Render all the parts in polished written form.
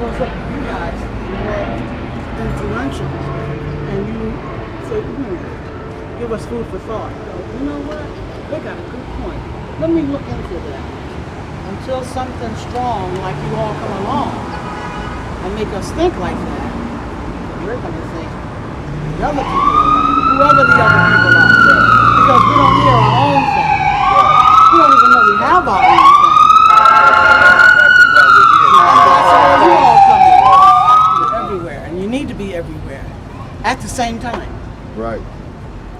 Because look, you guys are influential, and you say, give us food for thought. So, you know what? They got a good point. Let me look into that. Until something strong, like you all come along, and make us think like that, we're going to think the other people are right, whoever the other people are. Because we don't hear our own thing. We don't even know we have our own thing. You all come in. You're everywhere, and you need to be everywhere at the same time. Right.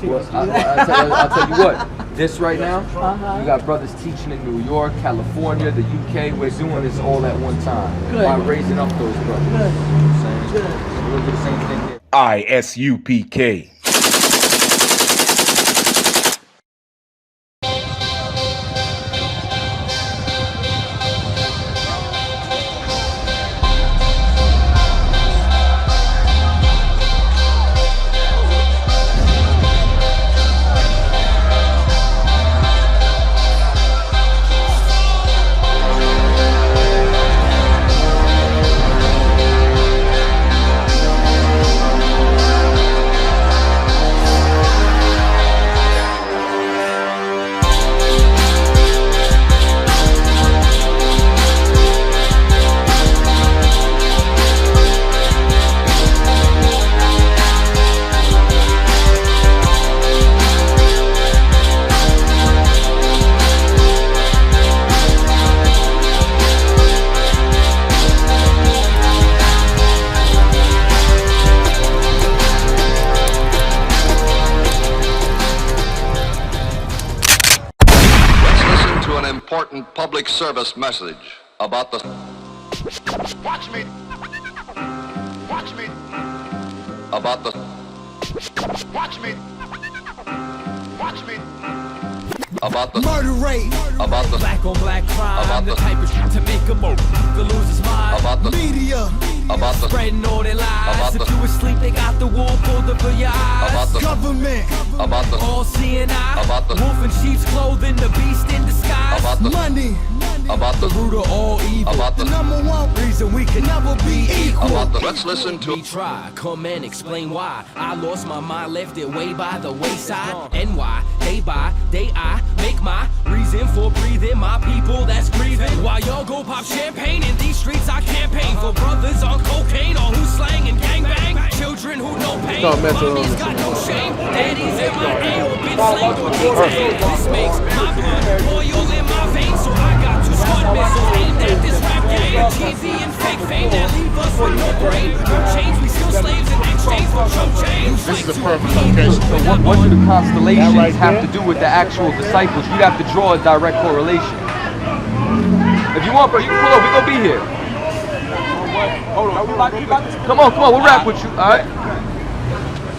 Well, I'll tell you what. This right now, you got brothers teaching in New York, California, the UK. We're doing this all at one time. Good. By raising up those brothers. Good. You know what I'm saying? Good. So we'll do the same thing here. ISUPK. Important public service message about the... Watch me! Watch me! About the... Watch me! Watch me! About the... Murder rate! About the... Black on black crime! About the the... type of shit to make a move to lose his mind! About the... Media! About the... Spreading all their lies! About the... If you asleep, they got the wool pulled up for your eyes! About the... Government! About the... All seeing eye! About the... Wolf in sheep's clothing, the beast in disguise! About the... Money! About the... root of all evil! About the... number one reason we can never be equal! About the... Let's listen to... We try, come and explain why I lost my mind, left it way by the wayside. And why, day by day I make my reason for breathing. My people that's grieving. While y'all go pop champagne in these streets, I campaign for brothers on cocaine or who slang and gangbang. Children who know pain. Mommy's got no shame. Daddy's in my air, been slain for detained. This makes my blood boil in my veins, so I got two Scud missiles aimed at this rap game. Cheesy and fake fame that leave us with no brain. No change, we still slaves in exchange for Trump change. This is the perfect location. So what do the constellations have to do with the actual disciples? You'd have to draw a direct correlation. If you want, bro, you can pull up. We're going to be here. Hold on. Come on, we'll rap with you, all right?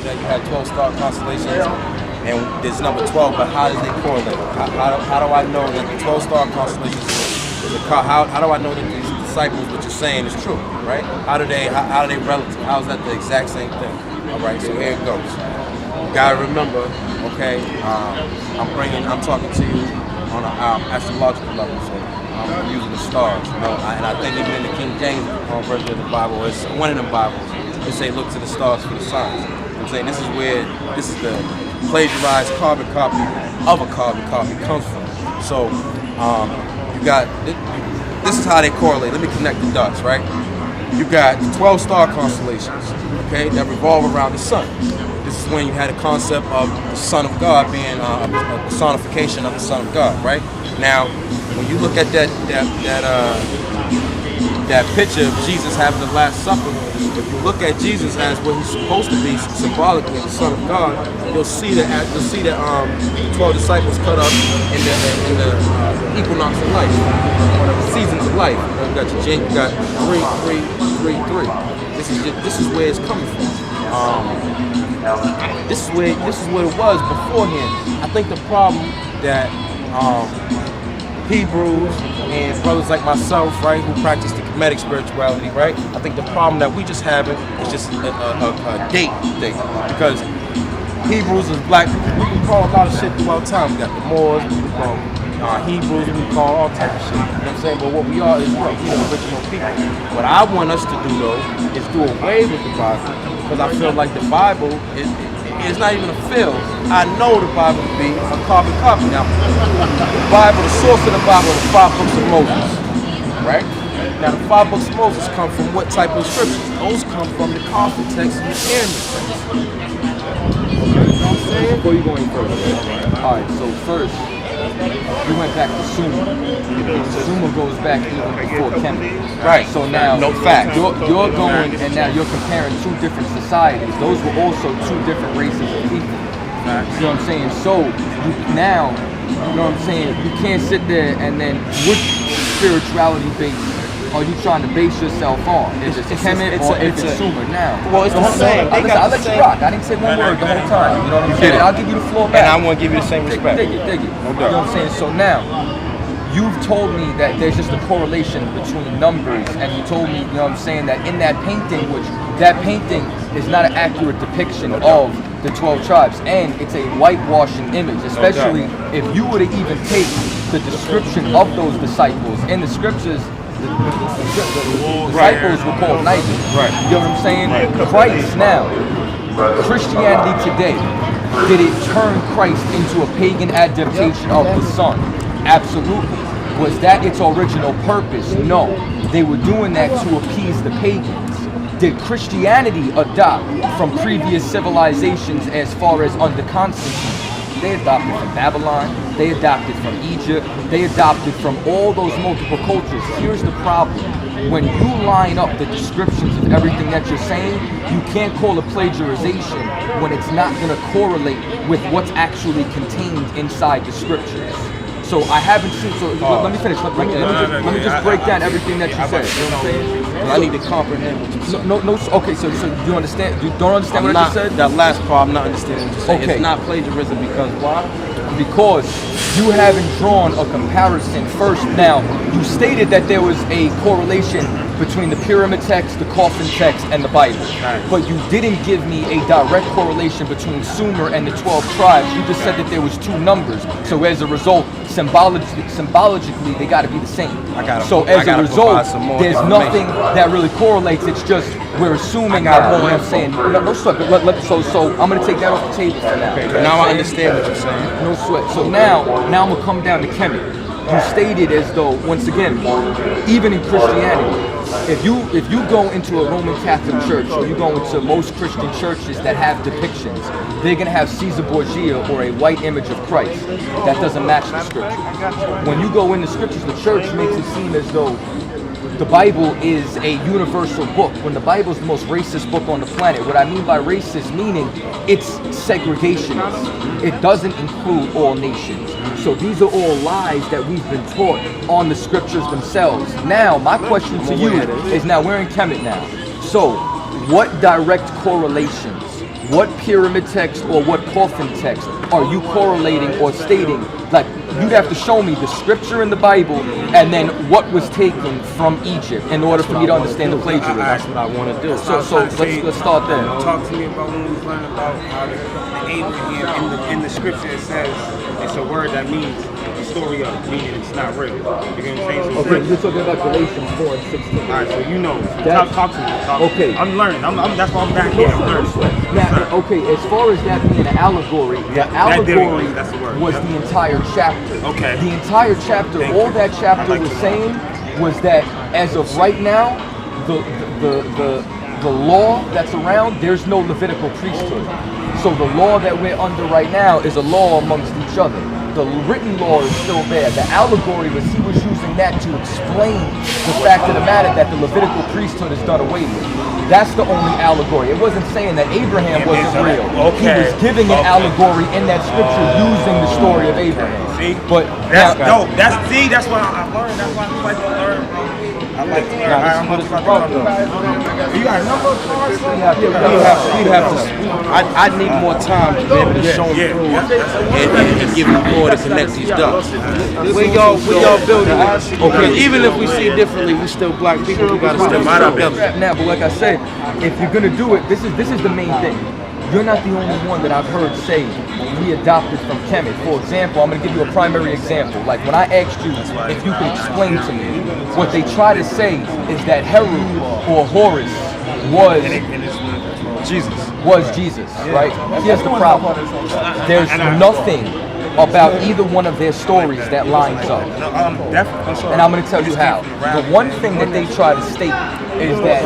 You have 12 star constellations, and there's number 12, but how does they correlate? How do I know that the 12 star constellations is a how do I know that these disciples, what you're saying, is true, right? How are they relative? How is that the exact same thing? All right, so here it goes. You gotta remember, okay, I'm talking to you on an astrological level, so I'm using the stars, you know, and I think even in the King James version of the Bible, it's one of them Bibles, they say look to the stars for the signs. I'm saying this is the plagiarized carbon copy of a carbon copy comes from. So you got, this is how they correlate. Let me connect the dots, right? You got 12 star constellations, okay, that revolve around the sun. This is when you had a concept of the Son of God being a personification of the Son of God, right? Now, when you look at that picture of Jesus having the Last Supper, if you look at Jesus as what he's supposed to be symbolically, the Son of God, you'll see that the 12 disciples cut up in the equinox of life, seasons of life. You got your you got 3, 3, 3, 3. This is where it's coming from. This is what it was beforehand. I think the problem that Hebrews and brothers like myself, right, who practice the Kemetic spirituality, right? I think the problem that we just having is just a date thing, because Hebrews is black. We can call a lot of shit throughout time. We got the Moors, we can call Hebrews, we call all type of shit. You know what I'm saying? But what we are is what? We are original people. What I want us to do though is do away with the Bible, because I feel like the Bible is not even a feel. I know the Bible to be a carbon copy. Now, the Bible, the source of the Bible, the 5 books of Moses, right? Now, the 5 books of Moses come from what type of scriptures? Those come from the coffin text and the pyramid text. You know what I'm saying? Before you go any further, alright, so first, you went back to Sumer. Sumer goes back even before Kemet. Right. So now, no fact. You're going, and now you're comparing 2 different societies. Those were also 2 different races of people. You know what I'm saying? So, now, you know what I'm saying, you can't sit there and then, which spirituality base are you trying to base yourself on? Is it Kemet or if it's Sumer now? Well, it's the same. I'll let you rock. I didn't say one word the whole time. You know what I'm saying? I'll give you the floor back. And I want to give you the same respect. Dig it. No You doubt. know what I'm saying? So now, you've told me that there's just a correlation between numbers, and you told me, you know what I'm saying, that in that painting, which that painting is not an accurate depiction of the 12 tribes, and it's a whitewashing image, especially if you were to even take the description of those disciples in the scriptures. The disciples were called knights. Right. You know what I'm saying? Christ now, Christianity today, did it turn Christ into a pagan adaptation of the Son? Absolutely. Was that its original purpose? No. They were doing that to appease the pagans. Did Christianity adopt from previous civilizations as far as under Constantine? They adopted from Babylon, they adopted from Egypt, they adopted from all those multiple cultures. Here's the problem. When you line up the descriptions of everything that you're saying, you can't call it plagiarization when it's not going to correlate with what's actually contained inside the scriptures. So I haven't seen, so let me finish. Let me just break down everything that you said. You know what I'm saying? I need to comprehend what you said. No, okay, so you understand, you don't understand what I just said? That last part, I'm not understanding what you said. Okay. It's not plagiarism because why? Because you haven't drawn a comparison first. Now, you stated that there was a correlation between the pyramid text, the coffin text, and the Bible. Right. But you didn't give me a direct correlation between Sumer and the 12 tribes. You just said that there was 2 numbers. So as a result, symbologically, they got to be the same. So as a result, there's nothing that really correlates. It's just we're assuming that. You know what I'm saying? No sweat. But so I'm gonna take that off the table for now. Okay, now I understand what you're saying. No sweat. So now I'm gonna come down to Kemet. You stated as though, once again, even in Christianity, if you go into a Roman Catholic church or you go into most Christian churches that have depictions, they're gonna have Caesar Borgia or a white image of Christ that doesn't match the scripture. When you go in the scriptures, the church makes it seem as though the Bible is a universal book, when the Bible is the most racist book on the planet. What I mean by racist, meaning it's segregationist. It doesn't include all nations. So these are all lies that we've been taught on the scriptures themselves. Now, my question to you is, now we're in Kemet now. So, what direct correlations, what pyramid text or what coffin text are you correlating or stating? Like, you'd have to show me the scripture in the Bible and then what was taken from Egypt in order for me to understand the plagiarism. That's what I want to do. So let's start there. Talk to me about when we was learning about how the Abraham in the scripture it says it's a word that means the story of, meaning it's not real. You know what I'm saying? So Okay, you're talking about Galatians 4 and 16. all right, so you know. That- Talk to me. Okay. I'm learning. That's why I'm back here. I'm learning. Now, okay, as far as that being an allegory, the Yeah, that allegory that's the word. was Yep. the entire chapter. Okay. The entire chapter, Thank all you. that chapter I like was that. saying was that as of right now, the law that's around, there's no Levitical priesthood. So the law that we're under right now is a law amongst each other. The written law is still there. The allegory was he was using that to explain the fact of the matter that the Levitical priesthood is done away with. That's the only allegory. It wasn't saying that Abraham wasn't real. He was giving an allegory in that scripture using the story of Abraham. See? But That's now, dope. That's what I learned. That's why I like to learn, bro. I like to learn. I'm about to learn. You got a number of cards? We'd have to. I need more time to be able to show them through and give you more to connect these dots. We y'all building it. Okay. Even if we see differently, we still black people. We gotta still fight together. now, but like I said, if you're gonna do it, this is the main thing. you're not the only one that I've heard say we adopted from Kemet. For example, I'm going to give you a primary example. Like when I asked you if you could explain to me, what they try to say is that Heru or Horus was Jesus, right? Here's the problem. There's nothing about either one of their stories that lines up. And I'm going to tell you how. The one thing that they try to state is that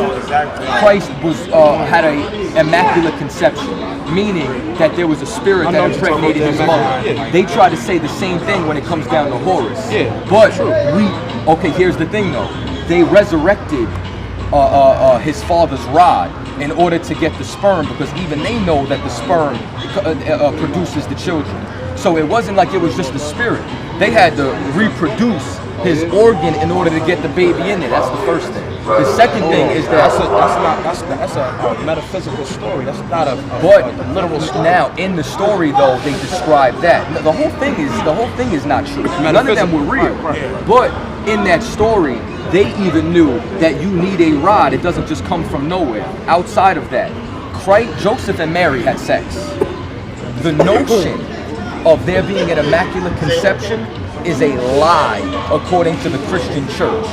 Christ was had an immaculate conception, meaning that there was a spirit that impregnated his mother. They try to say the same thing when it comes down to Horus. But here's the thing though. They resurrected his father's rod in order to get the sperm, because even they know that the sperm produces the children. So it wasn't like it was just the spirit. They had to reproduce his organ in order to get the baby in there. That's the first thing. The second thing is that that's a metaphysical story. That's not a literal story. Now in the story though, they describe that. The whole thing is not true. None of them were real. But in that story, they even knew that you need a rod. It doesn't just come from nowhere. Outside of that, Joseph and Mary had sex. The notion of there being an immaculate conception is a lie according to the Christian church,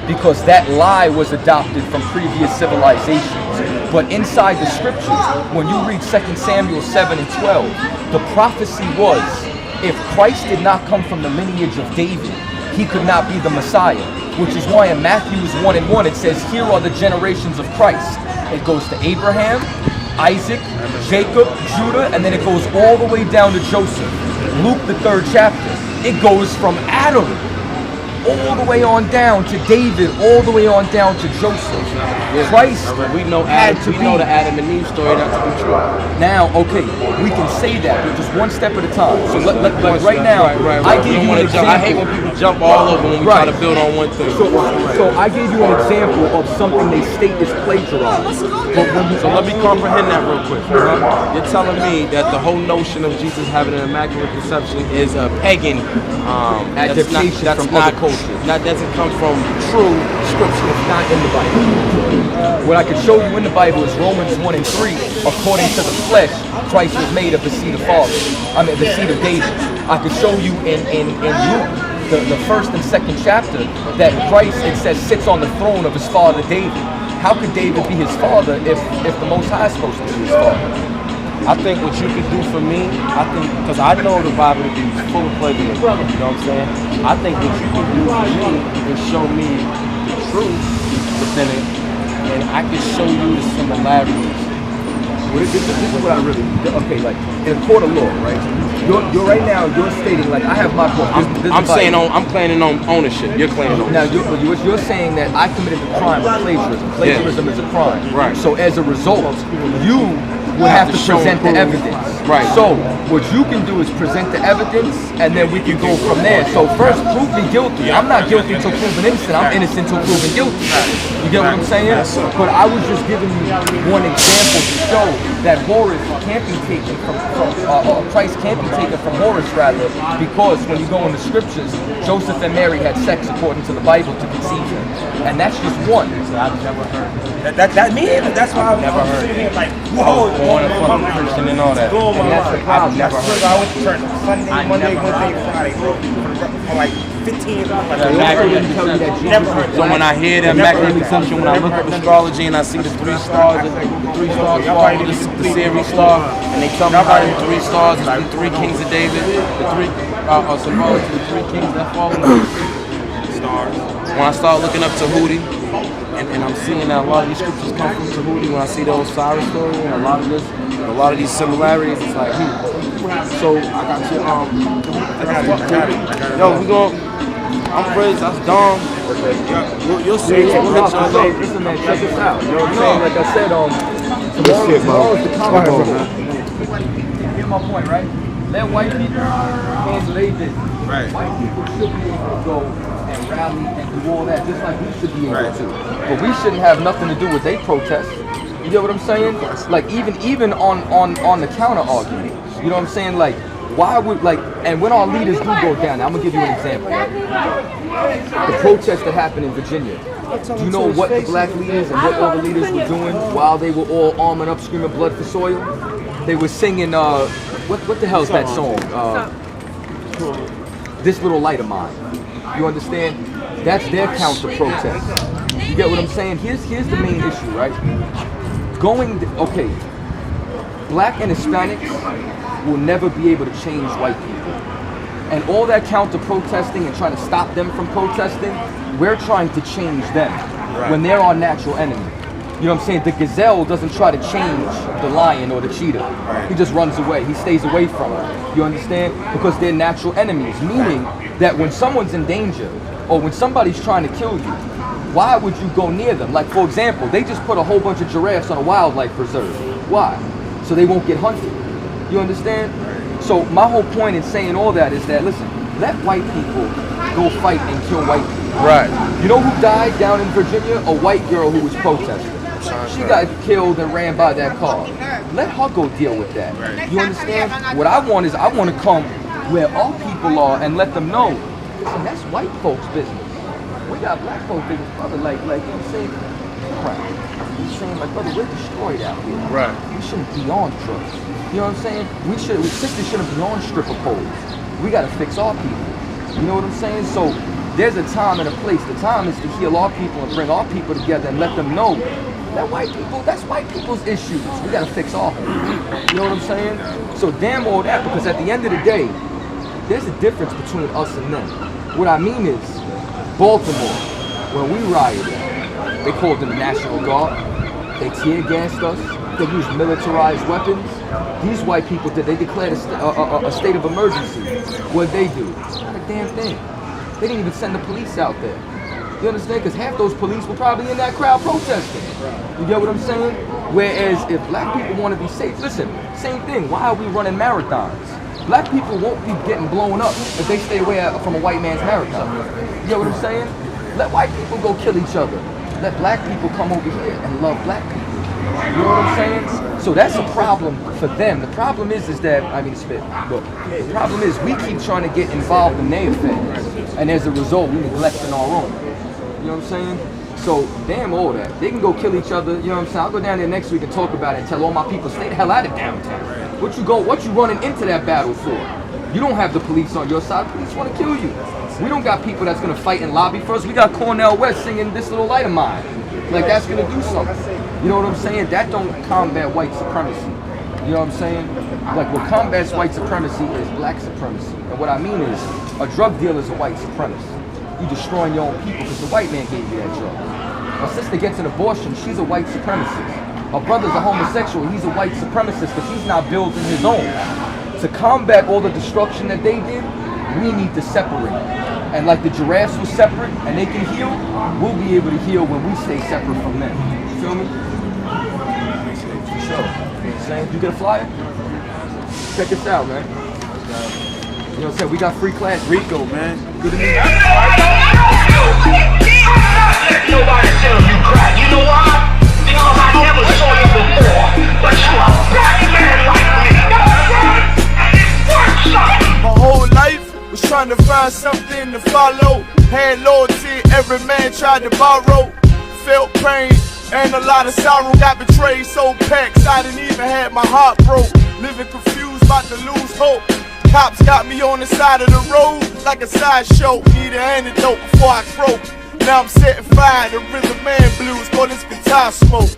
because that lie was adopted from previous civilizations. But inside the scriptures, when you read 2 Samuel 7 and 12, the prophecy was, if Christ did not come from the lineage of David, he could not be the Messiah, which is why in Matthew 1 and 1 it says, here are the generations of Christ. It goes to Abraham, Isaac, Jacob, Judah, and then it goes all the way down to Joseph. Luke, the 3rd chapter, it goes from Adam all the way on down to David, all the way on down to Joseph. Christ we know the Adam and Eve story not to be true. Now, we can say that, but just one step at a time. So right now, I gave you an example. I hate when people jump all over when we try to build on one thing. So I gave you an example of something they state is plagiarized. So let me comprehend that real quick. You're telling me that the whole notion of Jesus having an immaculate conception is a pagan adaptation from other cultures. That doesn't come from true scripture. It's not in the Bible. What I could show you in the Bible is Romans 1 and 3. According to the flesh, Christ was made of the seed of the seed of David. I could show you in Luke, the 1st and 2nd chapter, that Christ, it says, sits on the throne of his father David. How could David be his father if the Most High is supposed to be his father? I think what you could do for me, because I know the Bible to be full of plagiarism, you know what I'm saying? I think what you could do for me is show me the truth within it, and I can show you the similarities. This is what I really, like in a court of law, right? You're right now, you're stating, like, I have my book. I'm claiming on ownership. You're claiming ownership. Now, you're saying that I committed the crime of plagiarism. Plagiarism is a crime. Right. So as a result, you will have to present the evidence. Right. So what you can do is present the evidence, and then we can go from there. So first, prove me guilty. I'm not guilty until proven innocent. I'm innocent until proven guilty. You get what I'm saying? But I was just giving you one example to show that Horus can't be taken from Christ can't be taken from Horus, rather, because when you go in the scriptures, Joseph and Mary had sex according to the Bible to conceive him, and that's just one. I've never heard that me either. That's why I've never heard it. Like, whoa, born from a Christian and all that. And that's the problem. I've never heard. I went to church Sunday, Monday, Wednesday, Friday, bro, for like 15 years. So when I hear that immaculate conception, when I look up astrology and I see the 3 stars, the Sirius star, and they tell me about the 3 stars, it's the 3 kings of David, the 3 symbolic to the 3 kings that fall in the stars. When I start looking up Tahuti, and I'm seeing that a lot of these scriptures come from Tahuti, when I see the Osiris story and a lot of these similarities, it's like, So I got your yo, we go. I'm Frizz, that's Dom. You'll see. Listen, man, check this out. You know what I'm saying? Like I said, tomorrow's the comic book. You get my point, right? Let white people handle their business. Right. White people should be able to go and rally and do all that, just like we should be able to. But we shouldn't have nothing to do with their protests. You get what I'm saying? Like even on the counter argument. You know what I'm saying? Like, why would, like, and when our leaders do go down, I'm gonna give you an example, right? The protests that happened in Virginia. Do you know what the black leaders and what all the leaders were doing while they were all arming up, screaming blood for soil? they were singing what the hell is that song? This Little Light of Mine. You understand? That's their counter protest. You get what I'm saying? Here's the main issue, right? Black and Hispanics will never be able to change white people. And all that counter protesting and trying to stop them from protesting, we're trying to change them when they're our natural enemy. You know what I'm saying? The gazelle doesn't try to change the lion or the cheetah. He just runs away. He stays away from it. You understand? Because they're natural enemies, meaning that when someone's in danger or when somebody's trying to kill you, why would you go near them? Like, for example, they just put a whole bunch of giraffes on a wildlife preserve. Why? So they won't get hunted. You understand? So my whole point in saying all that is that, listen, let white people go fight and kill white people. Right. You know who died down in Virginia? A white girl who was protesting. She got killed and ran by that car. Let her go deal with that. You understand? What I want is I want to come where all people are and let them know, listen, that's white folks' business. We got black folks' business, brother. Like you know what I'm saying? Crap. You're saying, like, brother, we're destroyed out here. Right. We shouldn't be on drugs. You know what I'm saying? Sisters shouldn't be on stripper poles. We got to fix our people. You know what I'm saying? So there's a time and a place. The time is to heal our people and bring our people together and let them know that white people, that's white people's issues. We got to fix our home. You know what I'm saying? So damn all that, because at the end of the day, there's a difference between us and them. What I mean is, Baltimore, when we rioted, they called them the National Guard. They tear gassed us. They used militarized weapons. These white people they declared a state of emergency. What they do? Not a damn thing. They didn't even send the police out there. You understand? Because half those police were probably in that crowd protesting. You get what I'm saying? Whereas if black people want to be safe, listen, same thing. Why are we running marathons? Black people won't be getting blown up if they stay away from a white man's marathon. You get what I'm saying? Let white people go kill each other. Let black people come over here and love black people. You know what I'm saying? So that's a problem for them. The problem is that, the problem is we keep trying to get involved in their affairs. And as a result, we neglecting our own. You know what I'm saying? So, damn all that. They can go kill each other, you know what I'm saying? I'll go down there next week and talk about it and tell all my people, stay the hell out of downtown. What you running into that battle for? You don't have the police on your side. The police want to kill you. We don't got people that's going to fight and lobby for us. We got Cornel West singing This Little Light of Mine. Like, that's going to do something. You know what I'm saying? That don't combat white supremacy. You know what I'm saying? Like, what combats white supremacy is black supremacy. And what I mean is, a drug dealer is a white supremacist. You destroying your own people because the white man gave you that drug. My sister gets an abortion, she's a white supremacist. My brother's a homosexual, he's a white supremacist because he's not building his own. To combat all the destruction that they did, we need to separate. And like the giraffes were separate and they can heal, we'll be able to heal when we stay separate from them. You feel me? For sure. You get a flyer? Check this out, man. You know what I'm saying? We got free class. Rico, man. Good to meet you. Nobody tell you crack. You know why? Because I never saw you before. But you a black man like me. And it works, son. My whole life was trying to find something to follow. Had loyalty, every man tried to borrow. Felt pain and a lot of sorrow. Got betrayed, sold packs. I didn't even have my heart broke. Living confused, about to lose hope. Cops got me on the side of the road like a sideshow. Need an antidote before I croak. Now I'm setting fire to rhythm man blues for this guitar smoke.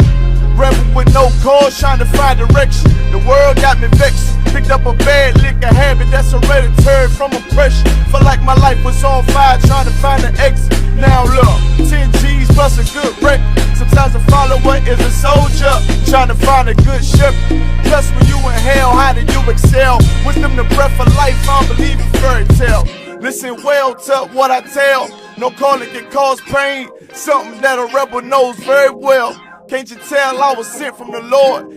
Rebel with no cause, trying to find direction. The world got me vexed. Picked up a bad liquor habit that's hereditary from oppression. Felt like my life was on fire, trying to find an exit. Now look, 10 G's plus a good wreck. Sometimes a follower is a soldier, trying to find a good ship. Plus when you in hell, how do you excel? Wisdom the breath of life, I don't believe in fairy tale. Listen well to what I tell. No calling can cause pain. Something that a rebel knows very well. Can't you tell I was sent from the Lord?